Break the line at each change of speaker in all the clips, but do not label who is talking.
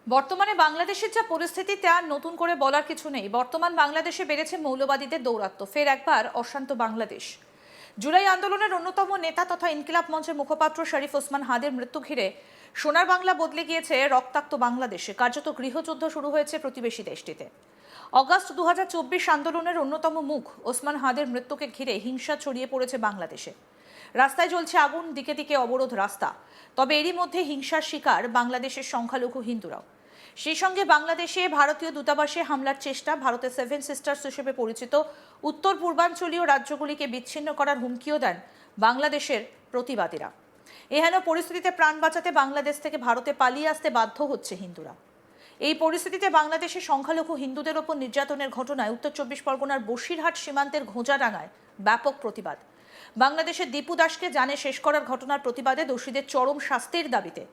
বর্তমানে বাংলাদেশের যা পরিস্থিতি তা নতুন করে বলার কিছু নেই। বর্তমান বাংলাদেশে বেড়েছে মৌলবাদীদের দৌরাত্ম্য। ফের একবার অশান্ত বাংলাদেশ। জুলাই আন্দোলনের অন্যতম নেতা তথা ইনকিলাব মঞ্চের মুখপাত্র শরীফ ওসমান হাদির মৃত্যু ঘিরে সোনার বাংলা বদলে গিয়েছে রক্তাক্ত বাংলাদেশে। কার্যত গৃহযুদ্ধ শুরু হয়েছে প্রতিবেশী দেশটিতে। অগাস্ট 2024 আন্দোলনের অন্যতম মুখ ওসমান হাদির মৃত্যুকে ঘিরে হিংসা ছড়িয়ে পড়েছে বাংলাদেশে। রাস্তায় জ্বলছে আগুন, দিকে দিকে অবরোধ রাস্তা। তবে এরই মধ্যে হিংসার শিকার বাংলাদেশের সংখ্যালঘু হিন্দুরাও। সেই সঙ্গে বাংলাদেশে ভারতীয় দূতাবাসে হামলার চেষ্টা, ভারতের সেভেন সিস্টার্স হিসেবে পরিচিত উত্তর পূর্বাঞ্চলীয় রাজ্যগুলিকে বিচ্ছিন্ন করার হুমকিও দেন বাংলাদেশের প্রতিবাদীরা। এহেন পরিস্থিতিতে প্রাণ বাঁচাতে বাংলাদেশ থেকে ভারতে পালিয়ে আসতে বাধ্য হচ্ছে হিন্দুরা। এই পরিস্থিতিতে বাংলাদেশের সংখ্যালঘু হিন্দুদের ওপর নির্যাতনের ঘটনায় উত্তর 24 পরগনার বসিরহাট সীমান্তের ঘোঁজাডাঙ্গায় ব্যাপক প্রতিবাদ। বাংলাদেশের দীপু দাসকে জানে শেষ করার ঘটনার প্রতিবাদে দোষীদের চরম শাস্তির দাবিতে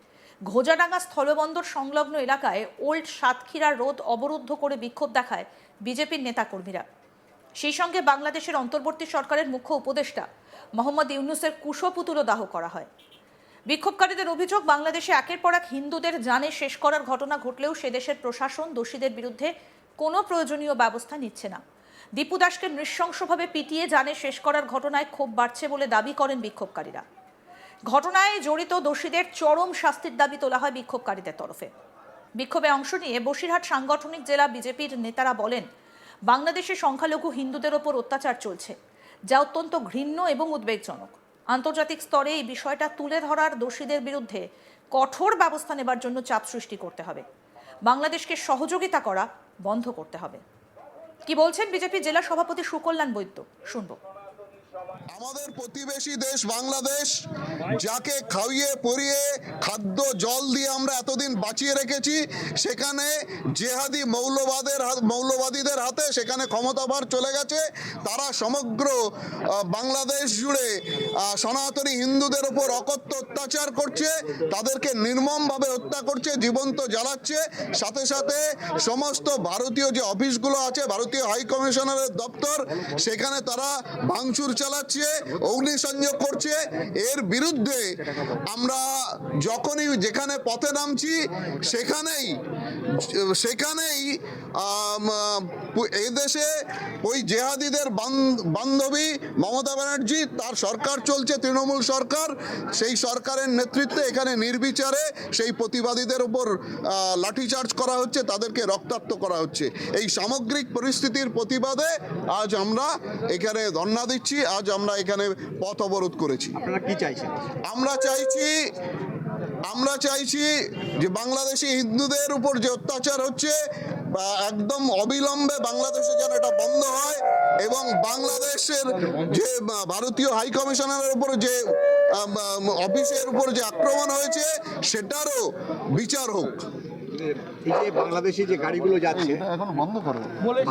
ঘোঁজাডাঙ্গা স্থলবন্দর সংলগ্ন এলাকায় ওল্ড সাতক্ষীরা রোড অবরুদ্ধ করে বিক্ষোভ দেখায় বিজেপির নেতাকর্মীরা। সেই সঙ্গে বাংলাদেশের অন্তর্বর্তী সরকারের মুখ্য উপদেষ্টা মোহাম্মদ ইউনূসের কুশপুতুলও দাহ করা হয়। বিক্ষোভকারীদের অভিযোগ, বাংলাদেশে একের পর এক হিন্দুদের জানে শেষ করার ঘটনা ঘটলেও সে দেশের প্রশাসন দোষীদের বিরুদ্ধে কোনো প্রয়োজনীয় ব্যবস্থা নিচ্ছে না। দীপু দাসকে নৃশংসভাবে পিটিয়ে জানে শেষ করার ঘটনায় ক্ষোভ বাড়ছে বলে দাবি করেন বিক্ষোভকারীরা। ঘটনায় জড়িত দোষীদের চরম শাস্তির দাবি তোলা হয় বিক্ষোভকারীদের তরফে। বিক্ষোভে অংশ নিয়ে বসিরহাট সাংগঠনিক জেলা বিজেপির নেতারা বলেন, বাংলাদেশে সংখ্যালঘু হিন্দুদের ওপর অত্যাচার চলছে, যা অত্যন্ত ঘৃণ্য এবং উদ্বেগজনক। আন্তর্জাতিক স্তরে এই বিষয়টা তুলে ধরার দোষীদের বিরুদ্ধে কঠোর ব্যবস্থা নেবার জন্য চাপ সৃষ্টি করতে হবে। বাংলাদেশকে সহযোগিতা করা বন্ধ করতে হবে। কি বলছেন বিজেপি জেলা সভাপতি সুকল্যাণ বৈদ্য, শুনবো।
আমাদের প্রতিবেশী দেশ বাংলাদেশ, যাকে খাইয়ে পরিয়ে খাদ্য জল দিয়ে আমরা এতদিন বাঁচিয়ে রেখেছি, সেখানে জেহাদি মৌলবাদীদের হাতে সেখানে ক্ষমতাভার চলে গেছে। তারা সমগ্র বাংলাদেশ জুড়ে সনাতনী হিন্দুদের উপর অকথ্য অত্যাচার করছে, তাদেরকে নির্মমভাবে হত্যা করছে, জীবন্ত জ্বালাচ্ছে। সাথে সাথে সমস্ত ভারতীয় যে অফিসগুলো আছে, ভারতীয় হাই কমিশনারের দপ্তর, সেখানে তারা ভাঙচুর চালাচ্ছে, অগ্নিসংযোগ করছে। এর বিরুদ্ধে আমরা যখনই যেখানে পথে নামছি সেখানেই এই দেশে ওই জেহাদিদের বান্ধবী মমতা ব্যানার্জি, তার সরকার চলছে, তৃণমূল সরকার, সেই সরকারের নেতৃত্বে এখানে নির্বিচারে সেই প্রতিবাদীদের উপর লাঠিচার্জ করা হচ্ছে, তাদেরকে রক্তাক্ত করা হচ্ছে। এই সামগ্রিক পরিস্থিতির প্রতিবাদে আজ আমরা এখানে ধর্ণা দিচ্ছি, আজ আমরা এখানে পথ অবরোধ করেছি।
আপনারা কি চাইছেন?
আমরা চাইছি যে বাংলাদেশি হিন্দুদের উপর যে অত্যাচার হচ্ছে একদম অবিলম্বে বাংলাদেশে যেন এটা বন্ধ হয়, এবং বাংলাদেশের যে ভারতীয় হাই কমিশনারের উপর যে অফিসের উপর যে আক্রমণ হয়েছে সেটারও বিচার হোক।
এই যে বাংলাদেশি যে গাড়িগুলো যাচ্ছে, এখন বন্ধ করো,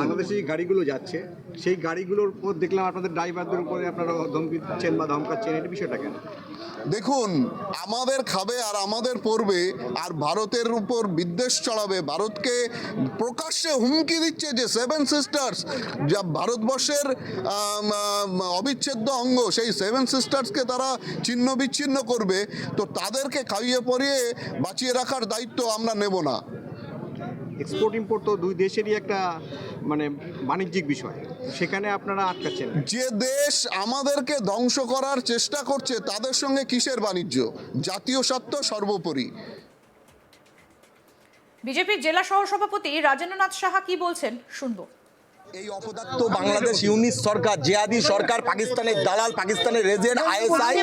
বাংলাদেশি গাড়িগুলো যাচ্ছে, সেই গাড়িগুলোর উপর দেখলাম আপনাদের ড্রাইভারদের উপরে আপনারা ধমকি দিচ্ছেন বা ধমকাচ্ছেন, এটা বিষয়টা কেন?
দেখুন, আমাদের খাবে আর আমাদের পড়বে, আর ভারতের উপর বিদ্বেষ চড়াবে, ভারতকে প্রকাশ্যে হুমকি দিচ্ছে যে সেভেন সিস্টার্স, যা ভারতবর্ষের অবিচ্ছেদ্য অঙ্গ, সেই সেভেন সিস্টার্সকে তারা ছিন্ন বিচ্ছিন্ন করবে। তো তাদেরকে খাইয়ে পরিয়ে বাঁচিয়ে রাখার দায়িত্ব আমরা নেব না।
এক্সপোর্ট ইম্পোর্ট তো দুই দেশেরই একটা বাণিজ্যিক বিষয়, সেখানে আপনারা আটকাচ্ছেন।
যে দেশ আমাদেরকে ধ্বংস করার চেষ্টা করছে তাদের সঙ্গে কিসের বাণিজ্য? জাতীয় স্বার্থ সর্বোপরি।
বিজেপির জেলা সহসভাপতি রাজেন্দ্রনাথ সাহা কি বলছেন, শুনবো।
এই অপদার্থ বাংলাদেশ ইউনিট সরকার, জেহাদি সরকার, পাকিস্তানের দালাল, পাকিস্তানের রেজেন্ট, আইএসআই,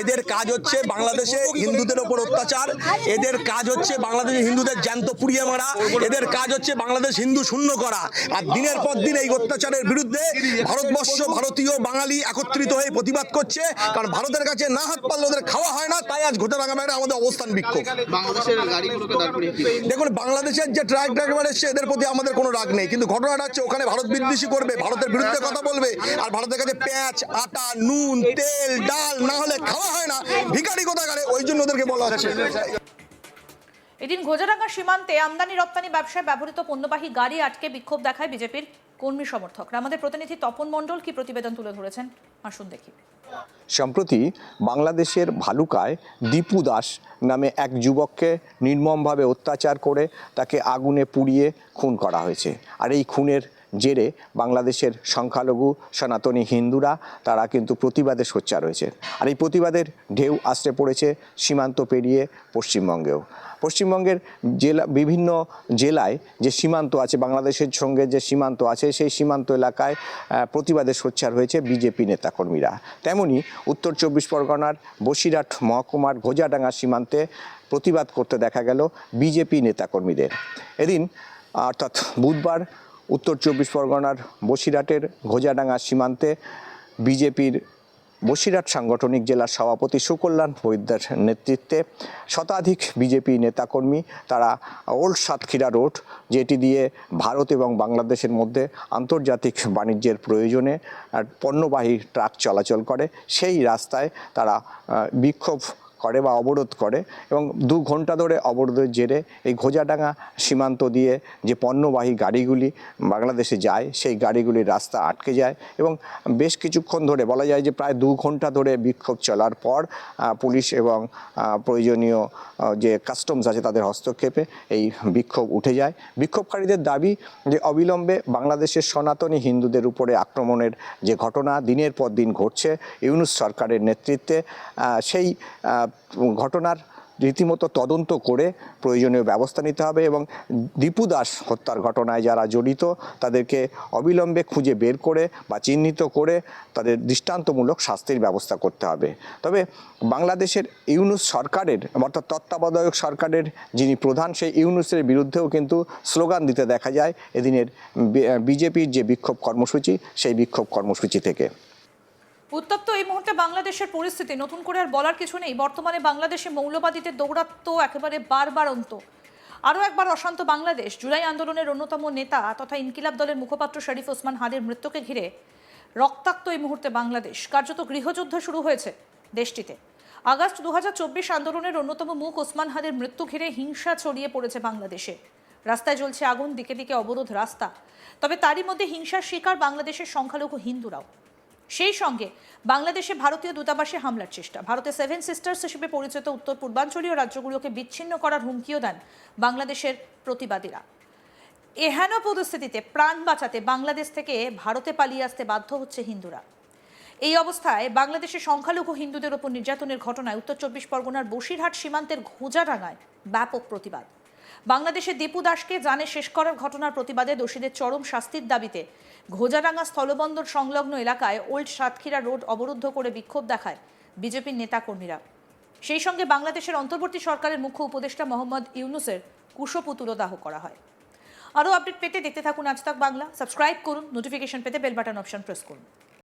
এদের কাজ হচ্ছে বাংলাদেশে হিন্দুদের ওপর অত্যাচার, এদের কাজ হচ্ছে বাংলাদেশে হিন্দুদের জ্যান্ত পুড়িয়ে মারা, এদের কাজ হচ্ছে বাংলাদেশ হিন্দু শূন্য করা। আর দিনের পর দিন এই অত্যাচারের বিরুদ্ধে ভারতবর্ষ, ভারতীয়, বাঙালি একত্রিত হয়ে প্রতিবাদ করছে, কারণ ভারতের কাছে না হাত পারলে ওদের খাওয়া হয় না। তাই আজ ঘোটারাঙ্গা আমাদের অবস্থান বিক্ষোভ। দেখুন, বাংলাদেশের যে ট্রাক ড্রাইভার এসছে এদের প্রতি আমাদের কোনো রাগ নেই, কিন্তু ঘটনাটা হচ্ছে ওখানে ভারত বিদ্বেষী করবে, ভারতের বিরুদ্ধে কথা বলবে, আর ভারতের কাছে পেঁয়াজ, আটা, নুন, তেল, ডাল না হলে খাওয়া হয় না, ভিখারি কোথাকারে, ওই জন্য ওদেরকে বলা হচ্ছে।
এদিন ঘোঁজাডাঙ্গা সীমান্তে আমদানি রপ্তানি ব্যবসায় ব্যবহৃত পণ্যবাহী গাড়ি আটকে বিক্ষোভ দেখায় বিজেপির কর্মী সমর্থকরা। আমাদের প্রতিনিধি তপন মণ্ডল কি প্রতিবেদন তুলে ধরেছেন, আসুন দেখি।
সম্প্রতি বাংলাদেশের ভালুকায় দীপু দাস নামে এক যুবককে নির্মমভাবে অত্যাচার করে তাকে আগুনে পুড়িয়ে খুন করা হয়েছে। আর এই খুনের জেরে বাংলাদেশের সংখ্যালঘু সনাতনী হিন্দুরা তারা কিন্তু প্রতিবাদে সোচ্চার রয়েছে। আর এই প্রতিবাদের ঢেউ আসতে পড়েছে সীমান্ত পেরিয়ে পশ্চিমবঙ্গেও। পশ্চিমবঙ্গের বিভিন্ন জেলায় যে সীমান্ত আছে, বাংলাদেশের সঙ্গে যে সীমান্ত আছে, সেই সীমান্ত এলাকায় প্রতিবাদে সোচ্চার হয়েছে বিজেপি নেতাকর্মীরা। তেমনি উত্তর 24 পরগনার বসিরহাট মহকুমার ঘোজাডাঙ্গা সীমান্তে প্রতিবাদ করতে দেখা গেল বিজেপি নেতাকর্মীদের। এদিন অর্থাৎ বুধবার উত্তর 24 পরগনার বসিরহাটের ঘোজাডাঙ্গা সীমান্তে বিজেপির বসিরহাট সাংগঠনিক জেলার সভাপতি সুকল্যাণ বৈদ্যের নেতৃত্বে শতাধিক বিজেপি নেতাকর্মী তারা ওল্ড সাতক্ষীরা রোড, যেটি দিয়ে ভারত এবং বাংলাদেশের মধ্যে আন্তর্জাতিক বাণিজ্যের প্রয়োজনে পণ্যবাহী ট্রাক চলাচল করে, সেই রাস্তায় তারা বিক্ষোভ করে বা অবরোধ করে এবং 2 ঘন্টা ধরে অবরোধের জেরে এই ঘোজাডাঙ্গা সীমান্ত দিয়ে যে পণ্যবাহী গাড়িগুলি বাংলাদেশে যায়, সেই গাড়িগুলির রাস্তা আটকে যায় এবং বেশ কিছুক্ষণ ধরে, বলা যায় যে প্রায় 2 ঘন্টা ধরে বিক্ষোভ চলার পর পুলিশ এবং প্রয়োজনীয় যে কাস্টমস আছে তাদের হস্তক্ষেপে এই বিক্ষোভ উঠে যায়। বিক্ষোভকারীদের দাবি যে অবিলম্বে বাংলাদেশের সনাতনী হিন্দুদের উপরে আক্রমণের যে ঘটনা দিনের পর দিন ঘটছে ইউনূস সরকারের নেতৃত্বে, সেই ঘটনার রীতিমতো তদন্ত করে প্রয়োজনীয় ব্যবস্থা নিতে হবে এবং দীপু দাস হত্যার ঘটনায় যারা জড়িত তাদেরকে অবিলম্বে খুঁজে বের করে বা চিহ্নিত করে তাদের দৃষ্টান্তমূলক শাস্তির ব্যবস্থা করতে হবে। তবে বাংলাদেশের ইউনূস সরকারের অর্থাৎ তত্ত্বাবধায়ক সরকারের যিনি প্রধান, সেই ইউনূসের বিরুদ্ধেও কিন্তু স্লোগান দিতে দেখা যায় এদিনের বিজেপির যে বিক্ষোভ কর্মসূচি, সেই বিক্ষোভ কর্মসূচি থেকে।
উত্তপ্ত এই মুহূর্তে বাংলাদেশের পরিস্থিতি নতুন করে আর বলার কিছু নেই। বর্তমানে বাংলাদেশে মৌলবাদীদের দৌরাত্ম্য একেবারে বারবারন্ত। আরও একবার অশান্ত বাংলাদেশ। জুলাই আন্দোলনের অন্যতম নেতা তথা ইনকিলাব দলের মুখপাত্র শরীফ ওসমান হাদির মৃত্যুকে ঘিরে রক্তাক্ত এই মুহূর্তে বাংলাদেশ। কার্যত গৃহযুদ্ধ শুরু হয়েছে দেশটিতে। আগস্ট 2024 আন্দোলনের অন্যতম মুখ ওসমান হাদির মৃত্যু ঘিরে হিংসা ছড়িয়ে পড়েছে বাংলাদেশে। রাস্তায় জ্বলছে আগুন, দিকে দিকে অবরোধ রাস্তা। তবে তারই মধ্যে হিংসার শিকার বাংলাদেশের সংখ্যালঘু হিন্দুরাও। সেই সঙ্গে বাংলাদেশে ভারতীয় দূতাবাসে হামলার চেষ্টা। ভারতের 7 সিস্টার্স হিসেবে পরিচিত উত্তর পূর্বাঞ্চলীয় রাজ্যগুলোকে বিচ্ছিন্ন করার হুমকিও দেন বাংলাদেশের প্রতিবাদীরা। এহেন পরিস্থিতিতে প্রাণ বাঁচাতে বাংলাদেশ থেকে ভারতে পালিয়ে আসতে বাধ্য হচ্ছে হিন্দুরা। এই অবস্থায় বাংলাদেশের সংখ্যালঘু হিন্দুদের ওপর নির্যাতনের ঘটনায় উত্তর 24 পরগনার বসিরহাট সীমান্তের ঘোজাডাঙ্গায় ব্যাপক প্রতিবাদ। বাংলাদেশে দীপু দাসকে জানে শেষ করার ঘটনার প্রতিবাদে দোষীদের চরম শাস্তির দাবিতে ঘোজাডাঙ্গা স্থলবন্দর সংলগ্ন এলাকায় ওল্ড সাতক্ষীরা রোড অবরুদ্ধ করে বিক্ষোভ দেখায় বিজেপির নেতাকর্মীরা। সেই সঙ্গে বাংলাদেশের অন্তর্বর্তী সরকারের মুখ্য উপদেষ্টা মোহাম্মদ ইউনূসের কুশপুত্তল দাহ করা হয়। আরও আপডেট পেতে দেখতে থাকুন আজ তাক বাংলা। সাবস্ক্রাইব করুন, নোটিফিকেশন পেতে বেল বাটন অপশন প্রেস করুন।